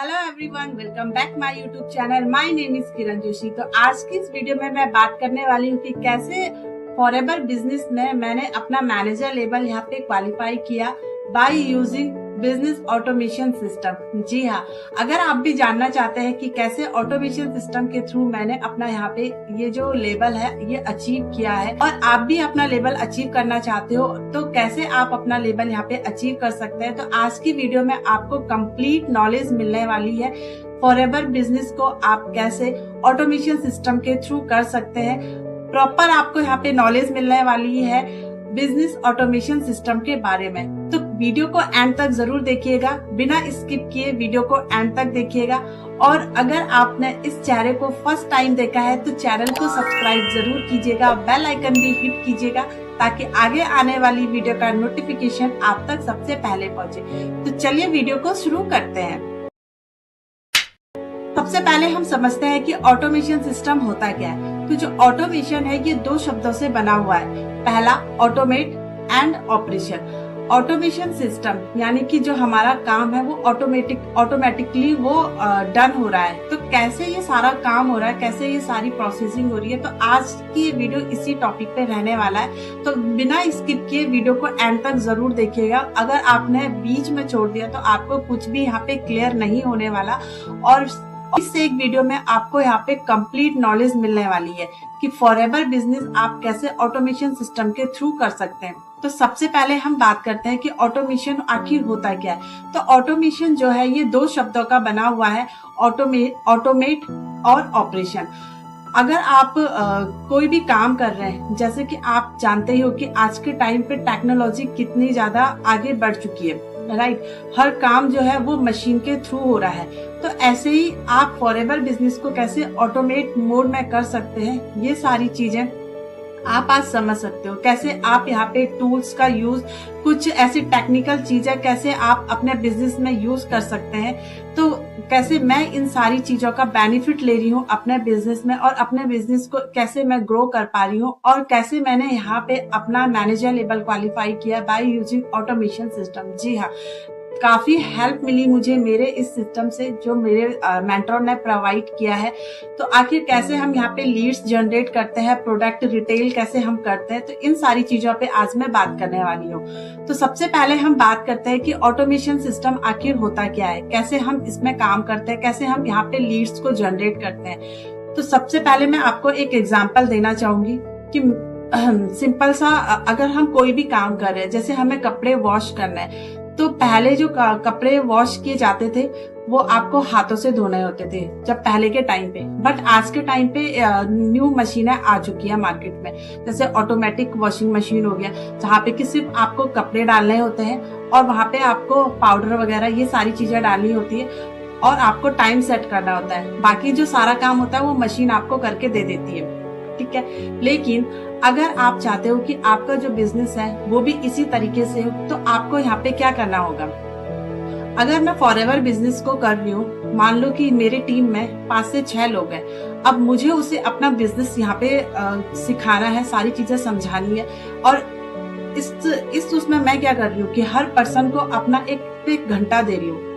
Hello everyone, welcome back my YouTube channel. My name is Kiran Joshi. तो आज की इस वीडियो में मैं बात करने वाली हूँ कि कैसे फॉरएवर बिजनेस में मैंने अपना मैनेजर लेवल यहाँ पे क्वालिफाई किया by using business automation system. जी हाँ, अगर आप भी जानना चाहते हैं कि कैसे ऑटोमेशन सिस्टम के थ्रू मैंने अपना यहाँ पे ये जो लेवल है ये अचीव किया है और आप भी अपना लेवल अचीव करना चाहते हो तो कैसे आप अपना लेवल यहाँ पे अचीव कर सकते हैं, तो आज की वीडियो में आपको कंप्लीट नॉलेज मिलने वाली है। फॉरएवर बिजनेस को आप कैसे ऑटोमेशन सिस्टम के थ्रू कर सकते हैं, प्रॉपर आपको यहाँ पे नॉलेज मिलने वाली है बिजनेस ऑटोमेशन सिस्टम के बारे में। तो वीडियो को एंड तक जरूर देखिएगा, बिना स्किप किए वीडियो को एंड तक देखिएगा। और अगर आपने इस चैनल को फर्स्ट टाइम देखा है तो चैनल को सब्सक्राइब जरूर कीजिएगा, बेल आइकन भी हिट कीजिएगा ताकि आगे आने वाली वीडियो का नोटिफिकेशन आप तक सबसे पहले पहुंचे। तो चलिए वीडियो को शुरू करते हैं। सबसे पहले हम समझते हैं कि ऑटोमेशन सिस्टम होता क्या है। तो जो ऑटोमेशन है ये दो शब्दों से बना हुआ है। पहला automate and operation. Automation system यानी कि जो हमारा काम है वो ऑटोमेटिकली वो डन हो रहा है। तो कैसे ये सारा काम हो रहा है, कैसे ये सारी प्रोसेसिंग हो रही है, तो आज की ये वीडियो इसी टॉपिक पे रहने वाला है। तो बिना स्किप किए वीडियो को एंड तक जरूर देखिएगा। अगर आपने बीच में छोड़ दिया तो आपको कुछ भी यहाँ पे क्लियर नहीं होने वाला और इस एक वीडियो में आपको यहाँ पे कंप्लीट नॉलेज मिलने वाली है कि फॉरएवर बिजनेस आप कैसे ऑटोमेशन सिस्टम के थ्रू कर सकते हैं। तो सबसे पहले हम बात करते हैं कि ऑटोमेशन आखिर होता क्या है। तो ऑटोमेशन जो है ये दो शब्दों का बना हुआ है, ऑटोमेट और ऑपरेशन। अगर आप कोई भी काम कर रहे हैं, जैसे कि आप जानते ही हो कि आज के टाइम पे टेक्नोलॉजी कितनी ज्यादा आगे बढ़ चुकी है, राइट। हर काम जो है वो मशीन के थ्रू हो रहा है। तो ऐसे ही आप फॉरएवर बिजनेस को कैसे ऑटोमेट मोड में कर सकते हैं, ये सारी चीजें आप आज समझ सकते हो। कैसे आप यहाँ पे टूल्स का यूज, कुछ ऐसी टेक्निकल चीजें कैसे आप अपने बिजनेस में यूज कर सकते हैं। तो कैसे मैं इन सारी चीजों का बेनिफिट ले रही हूँ अपने बिजनेस में और अपने बिजनेस को कैसे मैं ग्रो कर पा रही हूँ और कैसे मैंने यहाँ पे अपना मैनेजर लेवल क्वालिफाई किया बाय यूजिंग ऑटोमेशन सिस्टम। जी हाँ, काफी हेल्प मिली मुझे मेरे इस सिस्टम से जो मेरे मेंटर ने प्रोवाइड किया है। तो आखिर कैसे हम यहाँ पे लीड्स जनरेट करते हैं, प्रोडक्ट रिटेल कैसे हम करते हैं, तो इन सारी चीजों पे आज मैं बात करने वाली हूँ। तो सबसे पहले हम बात करते हैं कि ऑटोमेशन सिस्टम आखिर होता क्या है, कैसे हम इसमें काम करते हैं, कैसे हम यहाँ पे लीड्स को जनरेट करते हैं। तो सबसे पहले मैं आपको एक एग्जाम्पल देना चाहूंगी कि सिंपल सा, अगर हम कोई भी काम कर रहे हैं, जैसे हमें कपड़े वॉश करना है, तो पहले जो कपड़े वॉश किए जाते थे वो आपको हाथों से धोने होते थे जब पहले के टाइम पे। बट आज के टाइम पे न्यू मशीनें आ चुकी है मार्केट में, जैसे ऑटोमेटिक वॉशिंग मशीन हो गया, जहाँ पे कि सिर्फ आपको कपड़े डालने होते हैं और वहाँ पे आपको पाउडर वगैरह ये सारी चीजें डालनी होती है और आपको टाइम सेट करना होता है। बाकी जो सारा काम होता है वो मशीन आपको करके दे देती है, ठीक है। लेकिन अगर आप चाहते हो कि आपका जो बिजनेस है वो भी इसी तरीके से हो, तो आपको यहाँ पे क्या करना होगा। अगर मैं फॉरएवर बिजनेस को कर रही हूँ, मान लो कि मेरे टीम में 5 से 6 लोग हैं, अब मुझे उसे अपना बिजनेस यहाँ पे सिखाना है, सारी चीजें समझानी है। और इस उसमें मैं क्या कर रही हूँ कि हर पर्सन को अपना एक घंटा दे रही हूँ।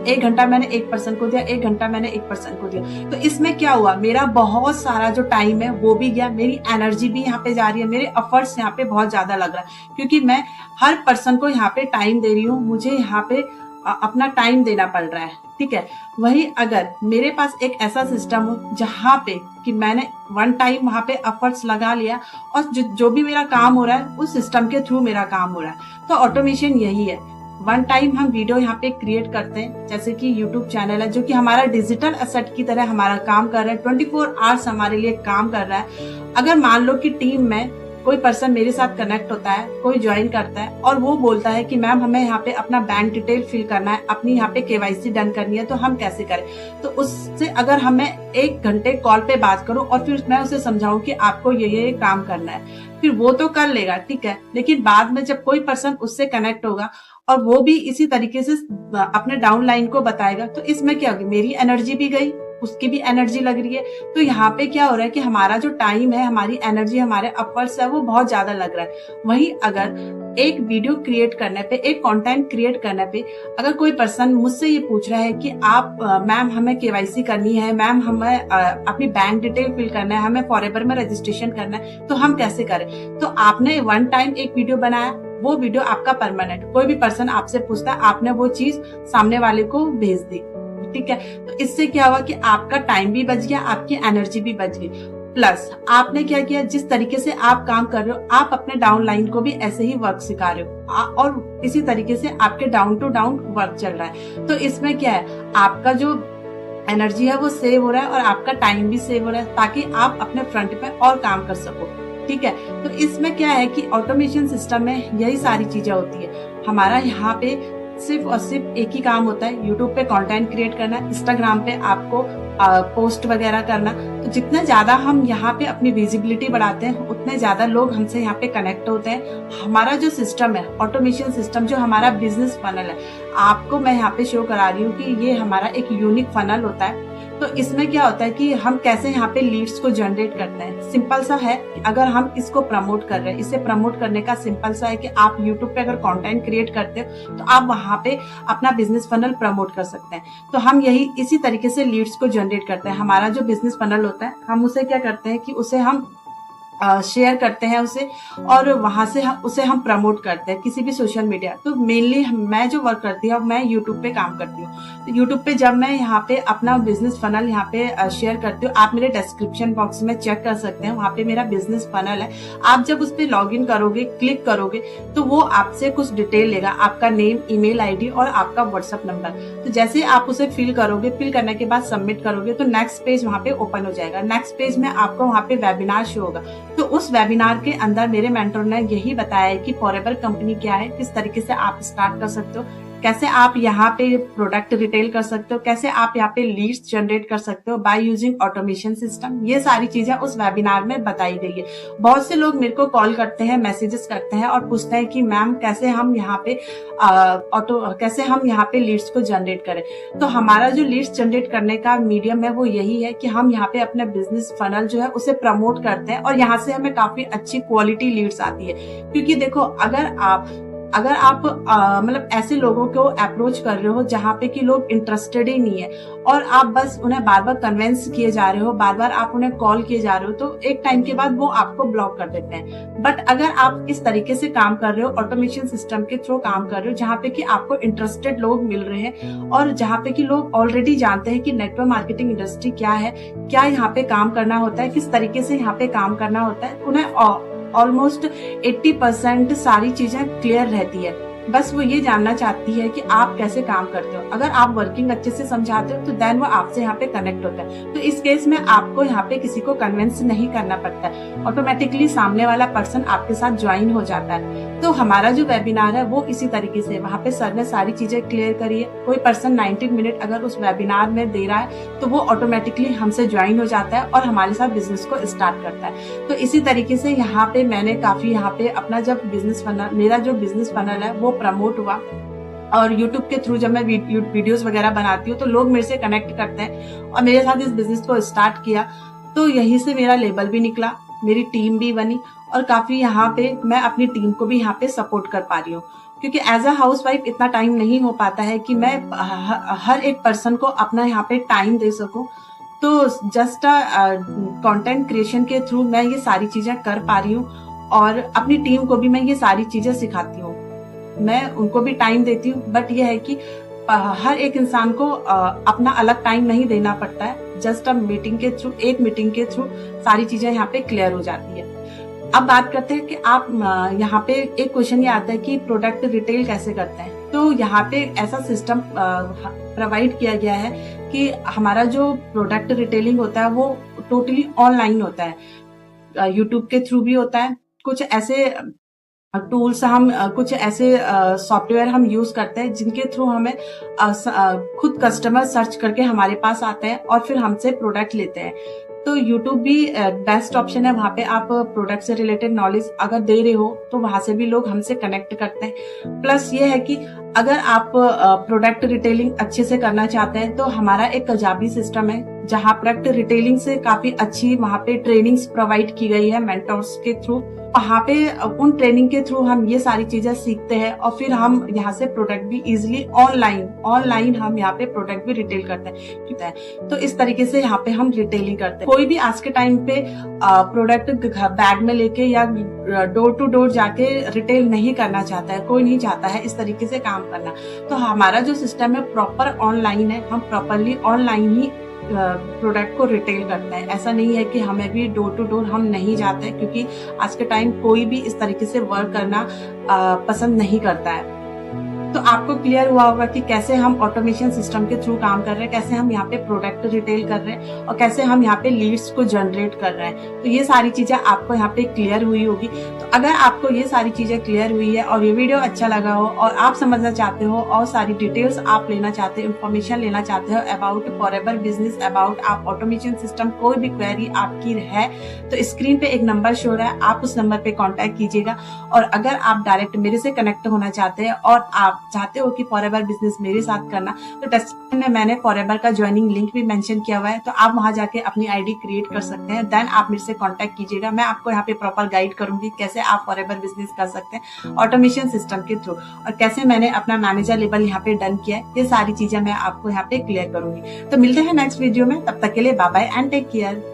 1 घंटा मैंने एक पर्सन को दिया, 1 घंटा मैंने एक पर्सन को दिया। तो इसमें क्या हुआ, मेरा बहुत सारा जो टाइम है वो भी गया, मेरी एनर्जी भी यहाँ पे जा रही है, मेरे एफर्ट्स यहाँ पे बहुत ज्यादा लग रहा है क्योंकि मैं हर पर्सन को यहाँ पे टाइम दे रही हूँ, मुझे यहाँ पे अपना टाइम देना पड़ रहा है, ठीक है। वही अगर मेरे पास एक ऐसा सिस्टम हो जहाँ पे कि मैंने वन टाइम वहाँ पे एफर्ट्स लगा लिया और जो भी मेरा काम हो रहा है उस सिस्टम के थ्रू मेरा काम हो रहा है। तो ऑटोमेशन यही है। वन टाइम हम वीडियो यहाँ पे क्रिएट करते हैं, जैसे कि यूट्यूब चैनल है जो कि हमारा डिजिटल एसेट की तरह हमारा काम कर रहा है, 24 आवर्स हमारे लिए काम कर रहा है। अगर मान लो कि टीम में कोई पर्सन मेरे साथ कनेक्ट होता है, कोई ज्वाइन करता है और वो बोलता है कि मैम हमें यहाँ पे अपना बैंक डिटेल फिल करना है, अपनी यहाँ पे केवाईसी डन करनी है, तो हम कैसे करें। तो उससे अगर हमें 1 घंटे कॉल पे बात करूं और फिर मैं उसे समझाऊं कि आपको ये काम करना है, फिर वो तो कर लेगा, ठीक है। लेकिन बाद में जब कोई पर्सन उससे कनेक्ट होगा और वो भी इसी तरीके से अपने डाउन लाइन को बताएगा, तो इसमें क्या होगी, मेरी एनर्जी भी गई, उसकी भी एनर्जी लग रही है। तो यहाँ पे क्या हो रहा है कि हमारा जो टाइम है, हमारी एनर्जी, हमारे एफर्ट्स है वो बहुत ज्यादा लग रहा है। वहीं अगर एक वीडियो क्रिएट करने पे, एक कंटेंट क्रिएट करने पे अगर कोई पर्सन मुझसे ये पूछ रहा है कि आप मैम हमें केवाईसी करनी है, मैम हमें अपनी बैंक डिटेल फिल करना है, हमें फॉरएवर में रजिस्ट्रेशन करना है, तो हम कैसे करें? तो आपने वन टाइम एक वीडियो बनाया, वो वीडियो आपका परमानेंट, कोई भी पर्सन आपसे पूछता है, आपने वो चीज सामने वाले को भेज दी, ठीक है? तो इससे क्या हुआ कि आपका टाइम भी बच गया, आपकी एनर्जी भी बच गई, प्लस आपने क्या किया, जिस तरीके से आप काम कर रहे हो, आप अपने डाउनलाइन को भी ऐसे ही वर्क सिखा रहे हो और इसी तरीके से आपके डाउन टू डाउन वर्क चल रहा है। तो इसमें क्या है, आपका जो एनर्जी है वो सेव हो रहा है और आपका टाइम भी सेव हो रहा है, ताकि आप अपने फ्रंट पे और काम कर सको, ठीक है? तो इसमें क्या है कि ऑटोमेशन सिस्टम में यही सारी चीजें होती है। हमारा यहाँ पे सिर्फ और सिर्फ एक ही काम होता है, यूट्यूब पे कंटेंट क्रिएट करना, इंस्टाग्राम पे आपको पोस्ट वगैरह करना। तो जितना ज्यादा हम यहाँ पे अपनी विजिबिलिटी बढ़ाते हैं, उतने ज्यादा लोग हमसे यहाँ पे कनेक्ट होते हैं। हमारा जो सिस्टम है, ऑटोमेशन सिस्टम, जो हमारा बिजनेस फनल है, आपको मैं यहाँ पे शो करा रही हूँ कि ये हमारा एक यूनिक फनल होता है। तो इसमें क्या होता है कि हम कैसे यहाँ पे लीड्स को जनरेट करते हैं। सिंपल सा है, अगर हम इसको प्रमोट कर रहे हैं, इसे प्रमोट करने का सिंपल सा है कि आप यूट्यूब पे अगर कंटेंट क्रिएट करते हो तो आप वहाँ पे अपना बिजनेस फनल प्रमोट कर सकते हैं। तो हम यही इसी तरीके से लीड्स को जनरेट करते हैं। हमारा जो बिजनेस फनल होता है, हम उसे क्या करते हैं कि उसे हम शेयर करते हैं उसे, और वहां से उसे हम प्रमोट करते हैं किसी भी सोशल मीडिया। तो मेनली मैं जो वर्क करती हूँ, मैं यूट्यूब पे काम करती हूँ। तो यूट्यूब पे जब मैं यहाँ पे अपना बिजनेस फनल यहाँ पे शेयर करती हूँ, आप मेरे डिस्क्रिप्शन बॉक्स में चेक कर सकते हैं, वहाँ पे मेरा बिजनेस फनल है। आप जब उस पर लॉग इन करोगे, क्लिक करोगे, तो वो आपसे कुछ डिटेल लेगा, आपका नेम, ईमेल आईडी और आपका व्हाट्सएप नंबर। तो जैसे आप उसे फिल करोगे, फिल करने के बाद सबमिट करोगे, तो नेक्स्ट पेज वहाँ पे ओपन हो जाएगा। नेक्स्ट पेज में आपको वहाँ पे वेबिनार शो होगा। तो उस वेबिनार के अंदर मेरे मेंटर ने यही बताया है कि फॉरएवर कंपनी क्या है, किस तरीके से आप स्टार्ट कर सकते हो, कैसे आप यहाँ पे प्रोडक्ट रिटेल कर सकते हो, कैसे आप यहाँ पे लीड्स जनरेट कर सकते हो बाय यूजिंग ऑटोमेशन सिस्टम। ये सारी चीजें उस वेबिनार में बताई गई है। बहुत से लोग मेरे को कॉल करते हैं, मैसेजेस करते हैं और पूछते हैं कि मैम कैसे हम यहाँ पे लीड्स को जनरेट करें। तो हमारा जो लीड्स जनरेट करने का मीडियम है वो यही है कि हम यहाँ पे अपने बिजनेस फनल जो है उसे प्रमोट करते हैं और यहाँ से हमें काफी अच्छी क्वालिटी लीड्स आती है। क्योंकि देखो, अगर आप मतलब ऐसे लोगों को अप्रोच कर रहे हो जहाँ पे कि लोग इंटरेस्टेड ही नहीं है और आप बस उन्हें बार बार कन्विंस किए जा रहे हो, बार बार आप उन्हें कॉल किए जा रहे हो, तो एक टाइम के बाद वो आपको ब्लॉक कर देते हैं। बट अगर आप इस तरीके से काम कर रहे हो, ऑटोमेशन सिस्टम के थ्रू काम कर रहे हो, जहाँ पे कि आपको इंटरेस्टेड लोग मिल रहे हैं और जहाँ पे कि लोग ऑलरेडी जानते हैं कि नेटवर्क मार्केटिंग इंडस्ट्री क्या है, क्या यहाँ पे काम करना होता है, किस तरीके से यहाँ पे काम करना होता है, उन्हें ऑलमोस्ट 80% सारी चीजें क्लियर रहती है। बस वो ये जानना चाहती है कि आप कैसे काम करते हो। अगर आप वर्किंग अच्छे से समझाते हो तो देन वो आपसे यहाँ पे कनेक्ट होता है। तो इस केस में आपको यहाँ पे किसी को कन्विंस नहीं करना पड़ता है, ऑटोमेटिकली सामने वाला पर्सन आपके साथ ज्वाइन हो जाता है। तो हमारा जो वेबिनार है वो इसी तरीके से, वहाँ पे सर ने सारी चीजें क्लियर करी है। कोई पर्सन 90 मिनट अगर उस वेबिनार में दे रहा है तो वो ऑटोमेटिकली हमसे ज्वाइन हो जाता है और हमारे साथ बिजनेस को स्टार्ट करता है। तो इसी तरीके से यहाँ पे मैंने काफी यहाँ पे अपना जब बिजनेस फनल, मेरा जो बिजनेस फनल है वो प्रमोट हुआ और YouTube के थ्रू जब मैं वीडियोस वगैरह बनाती हूँ तो लोग मेरे से कनेक्ट करते हैं और मेरे साथ इस बिजनेस को स्टार्ट किया। तो यहीं से मेरा लेबल भी निकला, मेरी टीम भी बनी और काफी यहाँ पे मैं अपनी टीम को भी यहाँ पे सपोर्ट कर पा रही हूँ। क्योंकि एज अ हाउस वाइफ इतना टाइम नहीं हो पाता है कि मैं हर एक पर्सन को अपना यहाँ पे टाइम दे सकूं। तो जस्ट कंटेंट क्रिएशन के थ्रू मैं ये सारी चीजें कर पा रही हूँ और अपनी टीम को भी मैं ये सारी चीजें सिखाती हूँ। मैं उनको भी टाइम देती हूँ, बट ये है कि हर एक इंसान को अपना अलग टाइम नहीं देना पड़ता है। जस्ट एक मीटिंग के थ्रू सारी चीजें यहाँ पे क्लियर हो जाती है। अब बात करते हैं कि आप यहाँ पे एक क्वेश्चन ये आता है कि प्रोडक्ट रिटेल कैसे करते हैं। तो यहाँ पे ऐसा सिस्टम प्रोवाइड किया गया है कि हमारा जो प्रोडक्ट रिटेलिंग होता है वो टोटली ऑनलाइन होता है, यूट्यूब के थ्रू भी होता है। कुछ ऐसे टूल्स कुछ ऐसे सॉफ्टवेयर हम यूज करते हैं जिनके थ्रू हमें खुद कस्टमर सर्च करके हमारे पास आते हैं और फिर हमसे प्रोडक्ट लेते हैं। तो YouTube भी बेस्ट ऑप्शन है। वहाँ पे आप प्रोडक्ट से रिलेटेड नॉलेज अगर दे रहे हो तो वहां से भी लोग हमसे कनेक्ट करते हैं। प्लस ये है कि अगर आप प्रोडक्ट रिटेलिंग अच्छे से करना चाहते हैं तो हमारा एक कजाबी सिस्टम है जहाँ प्रोडक्ट रिटेलिंग से काफी अच्छी वहाँ पे ट्रेनिंग्स प्रोवाइड की गई है मेंटर्स के थ्रू। वहाँ पे उन ट्रेनिंग के थ्रू हम ये सारी चीजें सीखते हैं और फिर हम यहाँ से प्रोडक्ट भी इजिली ऑनलाइन हम यहाँ पे प्रोडक्ट भी रिटेल करते हैं। तो इस तरीके से यहाँ पे हम रिटेलिंग करते हैं। कोई भी आज के टाइम पे प्रोडक्ट बैग में लेके या डोर टू डोर जाके रिटेल नहीं करना चाहता है, कोई नहीं चाहता है इस तरीके से काम करना। तो हमारा जो सिस्टम है प्रॉपर ऑनलाइन है, हम प्रॉपरली ऑनलाइन ही प्रोडक्ट को रिटेल करते हैं। ऐसा नहीं है कि हमें भी डोर टू डोर हम नहीं जाते, क्योंकि आज के टाइम कोई भी इस तरीके से वर्क करना पसंद नहीं करता है। तो आपको क्लियर हुआ होगा कि कैसे हम ऑटोमेशन सिस्टम के थ्रू काम कर रहे हैं, कैसे हम यहाँ पे प्रोडक्ट रिटेल कर रहे हैं और कैसे हम यहाँ पे लीड्स को जनरेट कर रहे हैं। तो ये सारी चीजें आपको यहाँ पे क्लियर हुई होगी। तो अगर आपको ये सारी चीजें क्लियर हुई है और ये वीडियो अच्छा लगा हो और आप समझना चाहते हो और सारी डिटेल्स आप लेना चाहते हो, इन्फॉर्मेशन लेना चाहते हो अबाउट फॉरएवर बिजनेस, अबाउट आप ऑटोमेशन सिस्टम, कोई भी क्वेरी आपकी है तो स्क्रीन पे एक नंबर शो रहा है, आप उस नंबर पे कॉन्टेक्ट कीजिएगा। और अगर आप डायरेक्ट मेरे से कनेक्ट होना चाहते हैं और आप चाहते हो कि फॉरएवर बिजनेस मेरे साथ करना, तो डिस्क्रिप्शन में मैंने फॉरएवर का ज्वाइनिंग लिंक भी मेंशन किया हुआ है, तो आप वहां जाके अपनी आईडी क्रिएट कर सकते हैं। देन आप मेरे से कांटेक्ट कीजिएगा, मैं आपको यहाँ पे प्रॉपर गाइड करूंगी कैसे आप फॉरएवर बिजनेस कर सकते हैं ऑटोमेशन सिस्टम के थ्रू, और कैसे मैंने अपना मैनेजर लेवल यहाँ पे डन किया है। ये सारी चीजें मैं आपको यहाँ पे क्लियर करूंगी। तो मिलते हैं नेक्स्ट वीडियो में, तब तक के लिए bye bye and take care.